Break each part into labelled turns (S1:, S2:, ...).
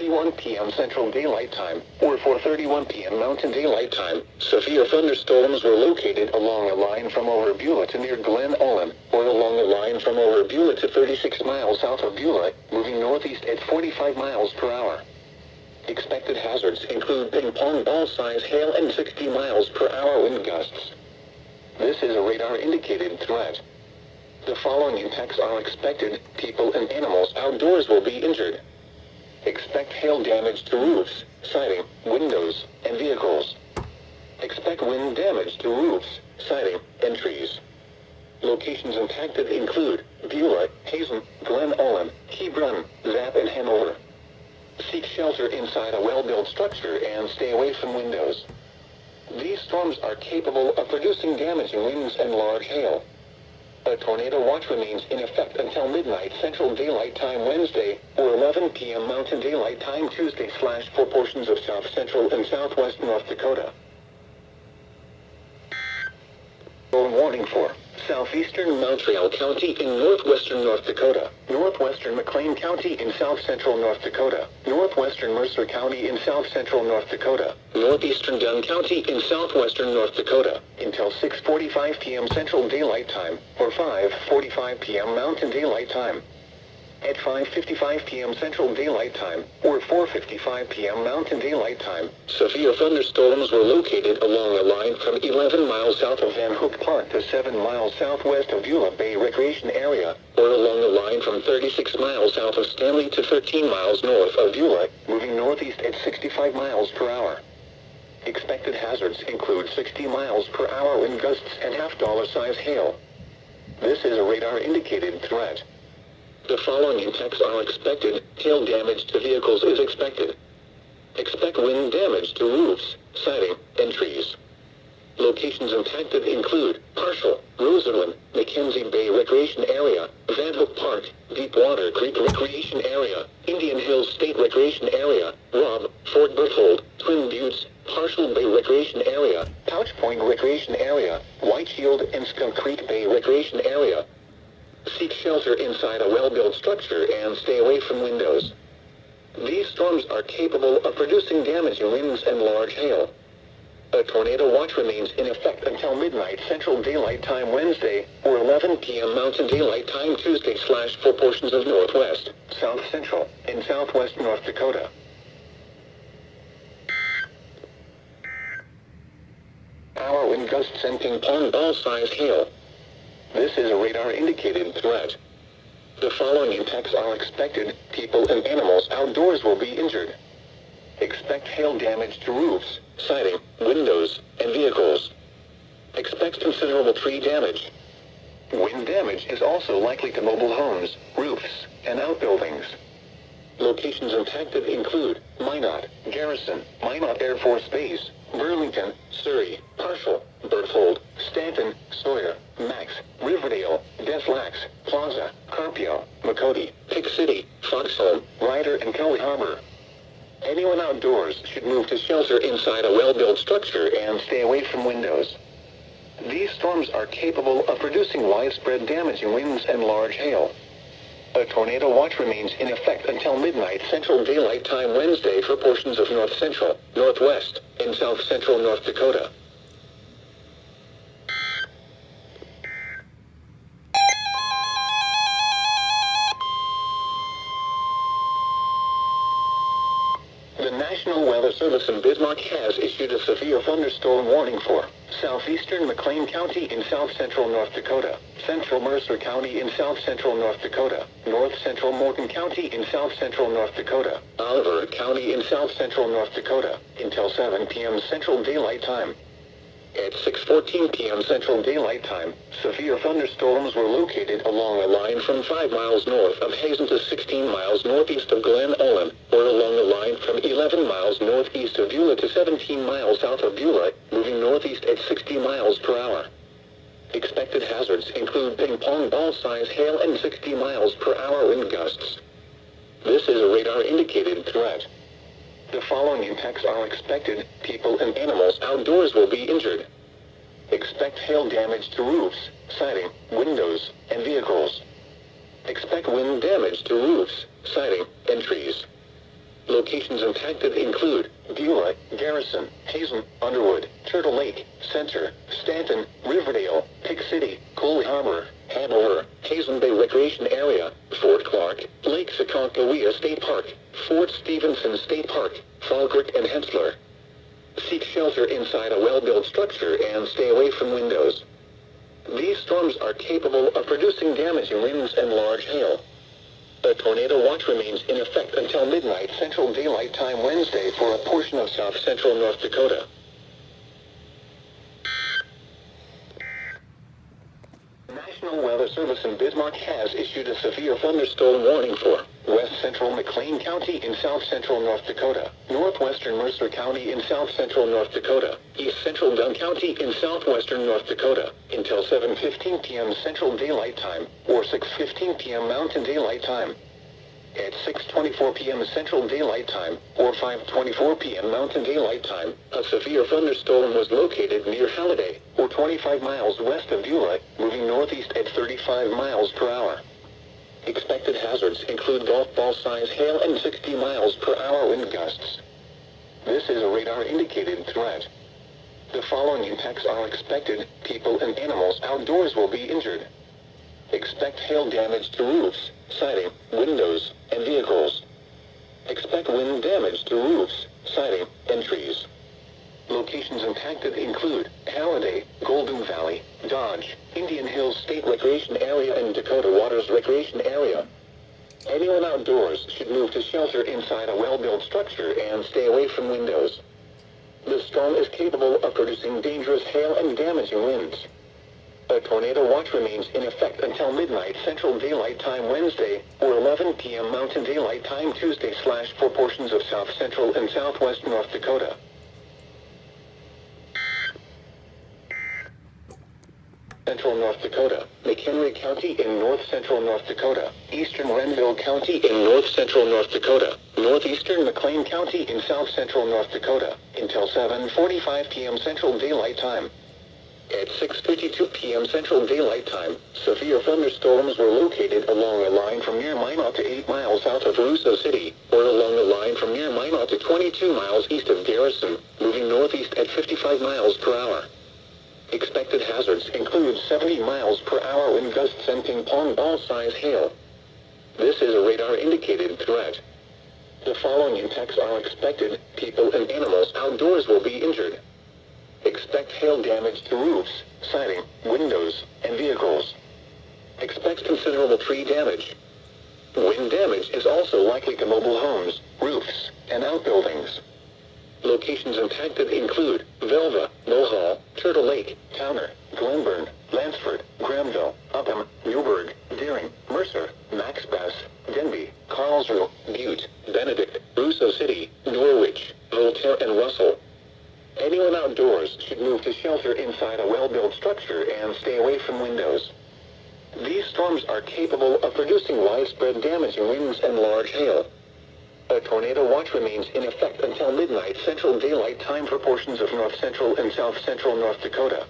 S1: 4:31 p.m. Central Daylight Time, or 4:31 p.m. Mountain Daylight Time, severe thunderstorms were located along a line from over Beulah to near Glen Ullin, or along a line from over Beulah to 36 miles south of Beulah, moving northeast at 45 miles per hour. Expected hazards include ping-pong ball-size hail and 60 miles per hour wind gusts. This is a radar-indicated threat. The following impacts are expected. People and animals outdoors will be injured. Expect hail damage to roofs, siding, windows, and vehicles. Expect wind damage to roofs, siding, and trees. Locations impacted include Beulah, Hazen, Glen Ullin, Hebron, Zap, and Hanover. Seek shelter inside a well-built structure and stay away from windows. These storms are capable of producing damaging winds and large hail. A tornado watch remains in effect until midnight Central Daylight Time Wednesday, or 11 p.m. Mountain Daylight Time Tuesday / for portions of South Central and Southwest North Dakota. Warning for southeastern Montreal County in northwestern North Dakota, northwestern McLean County in south central North Dakota, northwestern Mercer County in south central North Dakota, northeastern Dunn County in southwestern North Dakota, until 6:45 p.m. Central Daylight Time, or 5:45 p.m. Mountain Daylight Time. At 5:55 p.m. Central Daylight Time, or 4:55 p.m. Mountain Daylight Time, severe thunderstorms were located along a line from 11 miles south of Van Hook Park to 7 miles southwest of Beulah Bay Recreation Area, or along a line from 36 miles south of Stanley to 13 miles north of Beulah, moving northeast at 65 miles per hour. Expected hazards include 60 miles per hour wind gusts and half-dollar-size hail. This is a radar-indicated threat. The following impacts are expected. Hail damage to vehicles is expected. Expect wind damage to roofs, siding, and trees. Locations impacted include Partial, Roserland, McKenzie Bay Recreation Area, Van Hook Park, Deepwater Creek Recreation Area, Indian Hills State Recreation Area, Robb, Fort Berthold, Twin Buttes, Partial Bay Recreation Area, Couch Point Recreation Area, White Shield and Skunk Creek Bay Recreation Area. Seek shelter inside a well-built structure and stay away from windows. These storms are capable of producing damaging winds and large hail. A tornado watch remains in effect until midnight Central Daylight Time Wednesday, or 11 p.m. Mountain Daylight Time Tuesday / for portions of northwest, south central, and southwest North Dakota. Hour wind gusts and ping-pong ball-size hail. This is a radar-indicated threat. The following impacts are expected. People and animals outdoors will be injured. Expect hail damage to roofs, siding, windows, and vehicles. Expect considerable tree damage. Wind damage is also likely to mobile homes, roofs, and outbuildings. Locations impacted include Minot, Garrison, Minot Air Force Base, Burlington, Surrey, Partial, Berthold, Stanton, Sawyer, Max, Riverdale, Des Lacs, Plaza, Carpio, Makoti, Pick City, Foxhome, Ryder, and Kelly Harbor. Anyone outdoors should move to shelter inside a well-built structure and stay away from windows. These storms are capable of producing widespread damaging winds and large hail. A tornado watch remains in effect until midnight Central Daylight Time Wednesday for portions of north central, northwest, and south central North Dakota. The National Weather Service in Bismarck has issued a severe thunderstorm warning for southeastern McLean County in south central North Dakota, central Mercer County in south central North Dakota, north central Morton County in south central North Dakota, Oliver County in south central North Dakota, until 7 p.m. Central Daylight Time. At 6:14 p.m. Central Daylight Time, severe thunderstorms were located along a line from 5 miles north of Hazen to 16 miles northeast of Glen Ullin, or along a line from 11 miles northeast of Beulah to 17 miles south of Beulah, moving northeast at 60 miles per hour. Expected hazards include ping-pong ball-size hail and 60 miles per hour wind gusts. This is a radar-indicated threat. The following impacts are expected. People and animals outdoors will be injured. Expect hail damage to roofs, siding, windows, and vehicles. Expect wind damage to roofs, siding, and trees. Locations impacted include Beulah, Garrison, Hazen, Underwood, Turtle Lake, Center, Stanton, Riverdale, Pick City, Cooley Harbor, Hanover, Hazen Bay Recreation Area, Fort Clark, Lake Saconkawea State Park, Fort Stevenson State Park, Falkirk and Hensler. Seek shelter inside a well-built structure and stay away from windows. These storms are capable of producing damaging winds and large hail. A tornado watch remains in effect until midnight Central Daylight Time Wednesday for a portion of south-central North Dakota. The National Weather Service in Bismarck has issued a severe thunderstorm warning for west-central McLean County in south-central North Dakota, northwestern Mercer County in south-central North Dakota, east-central Dunn County in southwestern North Dakota, until 7:15 p.m. Central Daylight Time, or 6:15 p.m. Mountain Daylight Time. At 6:24 p.m. Central Daylight Time, or 5:24 p.m. Mountain Daylight Time, a severe thunderstorm was located near Halliday, or 25 miles west of Beulah, moving northeast at 35 miles per hour. Expected hazards include golf ball-size hail and 60 miles per hour wind gusts. This is a radar-indicated threat. The following impacts are expected: people and animals outdoors will be injured. Expect hail damage to roofs, siding, windows, and vehicles. Expect wind damage to roofs, siding, and trees. Locations impacted include Halliday, Golden Valley, Dodge, Indian Hills State Recreation Area and Dakota Waters Recreation Area. Anyone outdoors should move to shelter inside a well-built structure and stay away from windows. The storm is capable of producing dangerous hail and damaging winds. A tornado watch remains in effect until midnight Central Daylight Time Wednesday, or 11 p.m. Mountain Daylight Time Tuesday / for portions of south-central and southwest North Dakota. Central North Dakota, McHenry County in north-central North Dakota, eastern Renville County in north-central North Dakota, northeastern McLean County in south-central North Dakota, until 7:45 p.m. Central Daylight Time. At 6:52 p.m. Central Daylight Time, severe thunderstorms were located along a line from near Minot to 8 miles south of Russo City, or along a line from near Minot to 22 miles east of Garrison, moving northeast at 55 miles per hour. Expected hazards include 70 miles per hour wind gusts and ping-pong ball-size hail. This is a radar-indicated threat. The following impacts are expected: people and animals outdoors will be injured. Expect hail damage to roofs, siding, windows, and vehicles. Expect considerable tree damage. Wind damage is also likely to mobile homes, roofs, and outbuildings. Locations impacted include Velva, Mohall, Turtle Lake, Towner, Glenburn, Lansford, Grahamville, Upham, Newburgh, Deering, Mercer, Max Bass, Denby, Carlsruhe, Butte, Benedict, Russo City, Norwich, Voltaire, and Russell. Anyone outdoors should move to shelter inside a well-built structure and stay away from windows. These storms are capable of producing widespread damaging winds and large hail. A tornado watch remains in effect until midnight Central Daylight Time for portions of north-central and south-central North Dakota.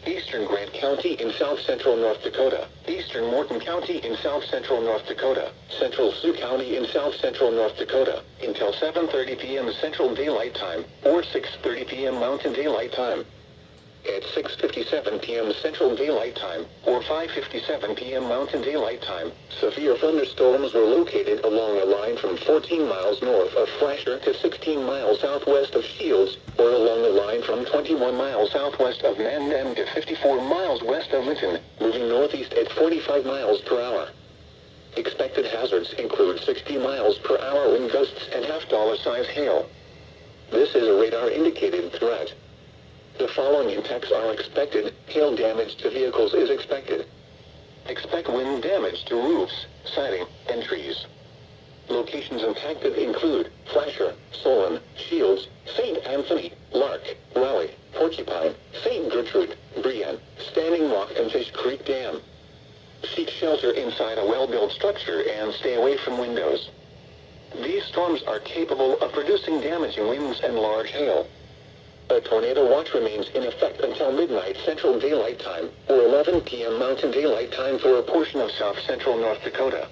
S1: Eastern Grant County in south-central North Dakota, eastern Morton County in south-central North Dakota, central Sioux County in south-central North Dakota, until 7:30 p.m. Central Daylight Time, or 6:30 p.m. Mountain Daylight Time. At 6:57 p.m. Central Daylight Time, or 5:57 p.m. Mountain Daylight Time, severe thunderstorms were located along a line from 14 miles north of Flasher to 16 miles southwest of Shields, or along a line from 21 miles southwest of Mandan to 54 miles west of Linton, moving northeast at 45 miles per hour. Expected hazards include 60 miles per hour wind gusts and half-dollar-size hail. This is a radar-indicated threat. The following impacts are expected: hail damage to vehicles is expected. Expect wind damage to roofs, siding, and trees. Locations impacted include Flasher, Solon, Shields, St. Anthony, Lark, Raleigh, Porcupine, St. Gertrude, Brienne, Standing Rock, and Fish Creek Dam. Seek shelter inside a well-built structure and stay away from windows. These storms are capable of producing damaging winds and large hail. A tornado watch remains in effect until midnight Central Daylight Time, or 11 p.m. Mountain Daylight Time for a portion of south central North Dakota.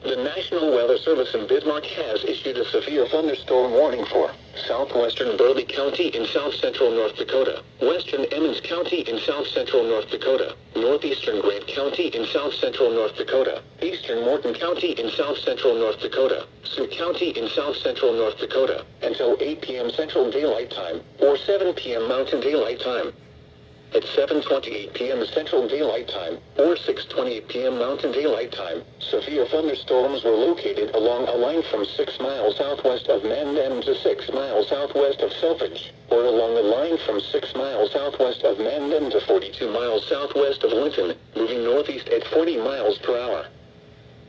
S1: The National Weather Service in Bismarck has issued a severe thunderstorm warning for southwestern Burleigh County in south central North Dakota, western Emmons County in south central North Dakota, northeastern Grant County in south central North Dakota, eastern Morton County in south central North Dakota, Sioux County in south central North Dakota, until 8 p.m. Central Daylight Time, or 7 p.m. Mountain Daylight Time. At 7:28 p.m. Central Daylight Time, or 6:28 p.m. Mountain Daylight Time, severe thunderstorms were located along a line from 6 miles southwest of Mandan to 6 miles southwest of Selfridge, or along a line from 6 miles southwest of Mandan to 42 miles southwest of Linton, moving northeast at 40 miles per hour.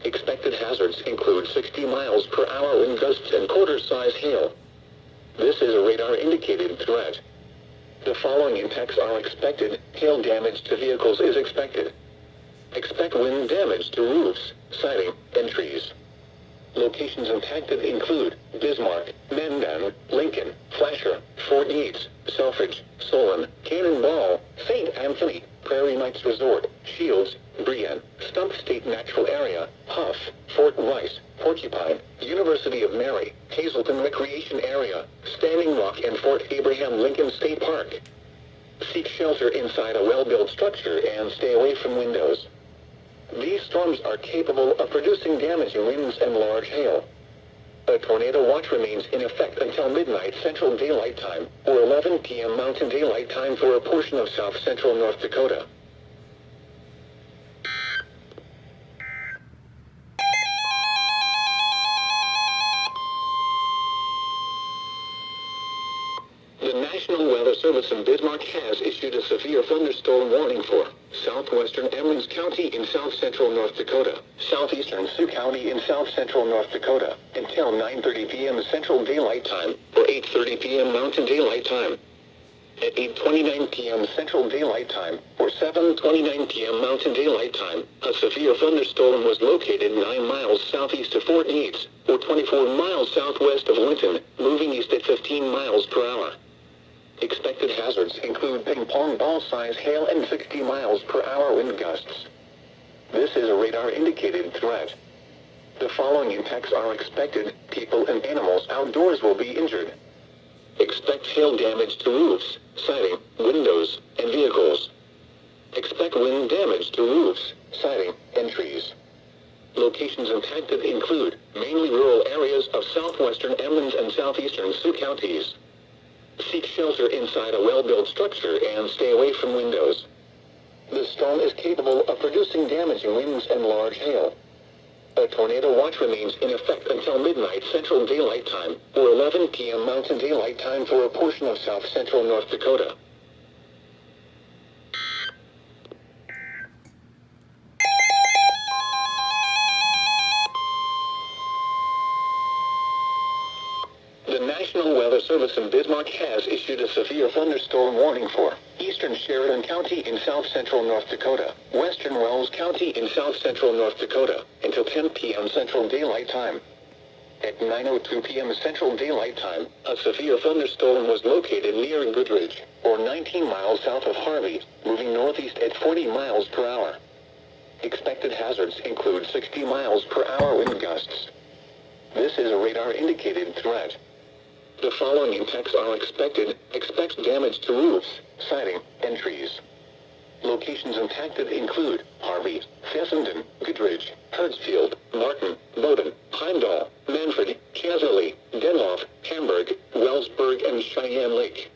S1: Expected hazards include 60 miles per hour wind gusts and quarter-size hail. This is a radar-indicated threat. The following impacts are expected. Hail damage to vehicles is expected. Expect wind damage to roofs, siding, and trees. Locations impacted include Bismarck, Mandan, Lincoln, Flasher, Fort Yates, Selfridge, Solon, Cannonball, St. Anthony, Prairie Knights Resort, Shields, Brienne, Stump State Natural Area, Huff, Fort Rice, Porcupine, University of Mary, Hazelton Recreation Area, Standing Rock, and Fort Abraham Lincoln State Park. Seek shelter inside a well-built structure and stay away from windows. These storms are capable of producing damaging winds and large hail. A tornado watch remains in effect until midnight Central Daylight Time, or 11 p.m. Mountain Daylight Time for a portion of south central North Dakota. The National Weather Service in Bismarck has issued a severe thunderstorm warning for southwestern Emmons County in south central North Dakota, southeastern Sioux County in south central North Dakota, until 9:30 p.m. Central Daylight Time, or 8:30 p.m. Mountain Daylight Time. At 8:29 p.m. Central Daylight Time, or 7:29 p.m. Mountain Daylight Time, a severe thunderstorm was located 9 miles southeast of Fort Yates, or 24 miles southwest of Linton, moving east at 15 miles per hour. Expected hazards include ping-pong ball-size hail and 60 miles per hour wind gusts. This is a radar-indicated threat. The following impacts are expected. People and animals outdoors will be injured. Expect hail damage to roofs, siding, windows, and vehicles. Expect wind damage to roofs, siding, and trees. Locations impacted include mainly rural areas of southwestern Emmons and southeastern Sioux counties. Seek shelter inside a well-built structure and stay away from windows. The storm is capable of producing damaging winds and large hail. A tornado watch remains in effect until midnight Central Daylight Time, or 11 p.m. Mountain Daylight Time for a portion of south central North Dakota. The National Weather Service in Bismarck has issued a severe thunderstorm warning for eastern Sheridan County in south central North Dakota, western Wells County in south central North Dakota, until 10 p.m. Central Daylight Time. At 9:02 p.m. Central Daylight Time, a severe thunderstorm was located near Goodridge, or 19 miles south of Harvey, moving northeast at 40 miles per hour. Expected hazards include 60 miles per hour wind gusts. This is a radar-indicated threat. The following impacts are expected. Expect damage to roofs, siding, and trees. Locations impacted include Harvey, Fessenden, Goodridge, Hertzfield, Martin, Bowden, Heimdall, Manfred, Cheserly, Denhoff, Hamburg, Wellsburg, and Cheyenne Lake.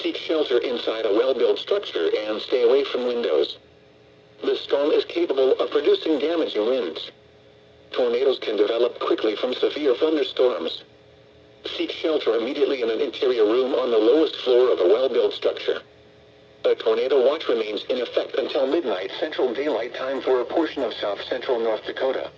S1: Seek shelter inside a well-built structure and stay away from windows. The storm is capable of producing damaging winds. Tornadoes can develop quickly from severe thunderstorms. Seek shelter immediately in an interior room on the lowest floor of a well-built structure. A tornado watch remains in effect until midnight Central Daylight Time for a portion of South Central North Dakota.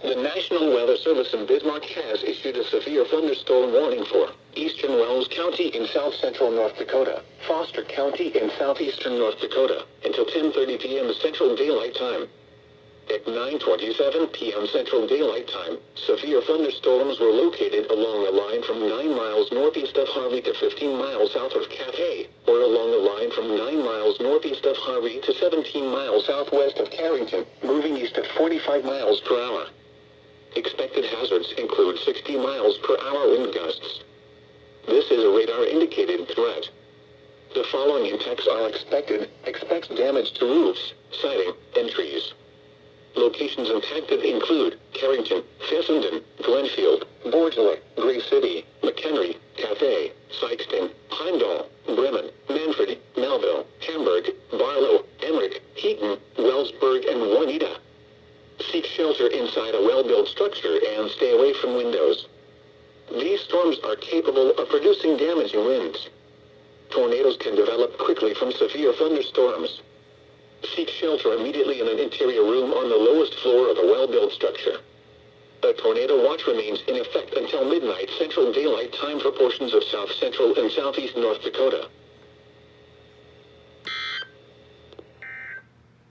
S1: The National Weather Service in Bismarck has issued a severe thunderstorm warning for eastern Wells County in south central North Dakota, Foster County in southeastern North Dakota, until 10:30 p.m. Central Daylight Time. At 9:27 p.m. Central Daylight Time, severe thunderstorms were located along a line from 9 miles northeast of Harvey to 15 miles south of Cathay, or along a line from 9 miles northeast of Harvey to 17 miles southwest of Carrington, moving east at 45 miles per hour. Expected hazards include 60 miles per hour wind gusts. This is a radar-indicated threat. The following impacts are expected. Expects damage to roofs, siding, and trees. Locations impacted include Carrington, Fessenden, Glenfield, Borgela, Gray City, McHenry, Cathay, Sykeston, Heimdall, Bremen, Manfred, Melville, Hamburg, Barlow, Emmerich, Heaton, Wellsburg, and Juanita. Seek shelter inside a well-built structure and stay away from windows. These storms are capable of producing damaging winds. Tornadoes can develop quickly from severe thunderstorms. Seek shelter immediately in an interior room on the lowest floor of a well-built structure. A tornado watch remains in effect until midnight Central Daylight Time for portions of south central and southeast North Dakota.